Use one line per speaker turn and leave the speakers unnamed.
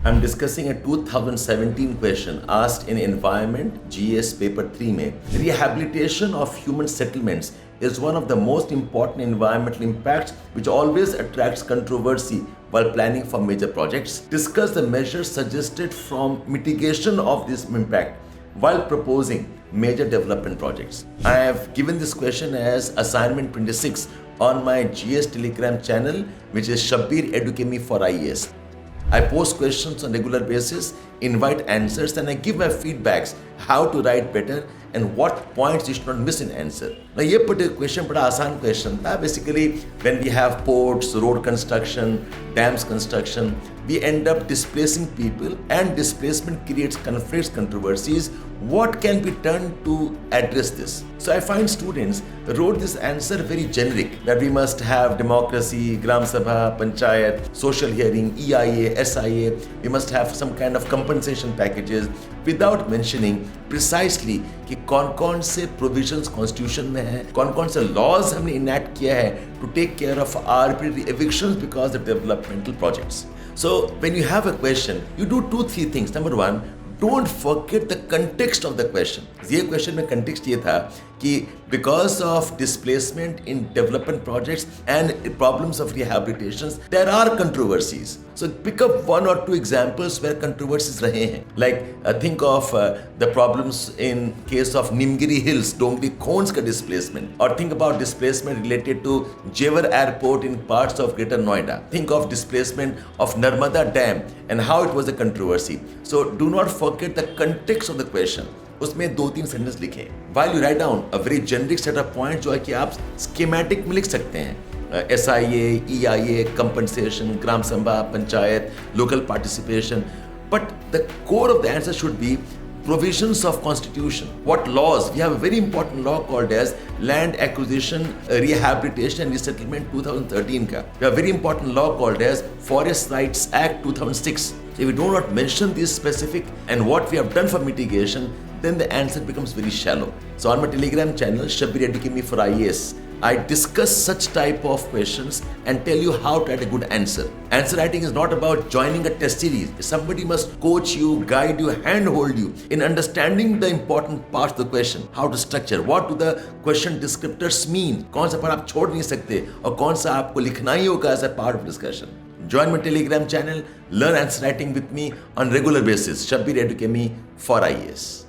I'm discussing a 2017 question asked in Environment GS Paper 3 में rehabilitation of human settlements is one of the most important environmental impacts which always attracts controversy while planning for major projects. Discuss the measures suggested from mitigation of this impact while proposing major development projects. I have given this question as assignment 26 on my GS Telegram channel, which is Shabbir Educemi for IAS. I post questions on regular basis, invite answers, and I give my feedbacks how to write better and what points you should not miss in answer. Now, ये particular question बड़ा आसान question था. Basically, when we have ports, road construction, dams construction, we end up displacing people, and displacement creates conflicts, controversies. What can be done to address this? So I find students wrote this answer very generic, that we must have democracy, Gram Sabha, Panchayat, social hearing, EIA, SIA, we must have some kind of compensation packages, without mentioning precisely कि कौन-कौन से provisions constitution में है, कौन-कौन से laws हमने enact किया है to take care of arbitrary evictions because of developmental projects. So when you have a question, you do 2-3 things. Number one, don't forget the context of the question. ये question में context ये था कि because of displacement in development projects and problems of rehabilitations, there are controversies. So pick up 1 or 2 examples where controversies रहे हैं. Like think of the problems in case of Nimgiri Hills, Dongri Khons का displacement, or think about displacement related to Jewar Airport in parts of Greater Noida. Think of displacement of Narmada Dam and how it was a controversy. So do not forget the context of the question. उसमें 2-3 sentence लिखें. While you write down a very generic set of points जो है कि आप schematic में लिख सकते हैं. SIA, EIA, compensation, Gram Sabha, Panchayat, local participation. But the core of the answer should be provisions of constitution. What laws? We have a very important law called as Land Acquisition, Rehabilitation and Resettlement 2013 का. We have a very important law called as Forest Rights Act 2006. So if we do not mention this specific and what we have done for mitigation, then the answer becomes very shallow. So on my Telegram channel, Shabbir Educemi for IAS, I discuss such type of questions and tell you how to write a good answer. Answer writing is not about joining a test series. Somebody must coach you, guide you, handhold you in understanding the important parts of the question. How to structure, what do the question descriptors mean? कौन सा part आप छोड़ नहीं सकते और कौन सा आपको लिखना ही होगा as a part of discussion. Join my Telegram channel, learn answer writing with me on regular basis. Shabbir Educemi for IAS.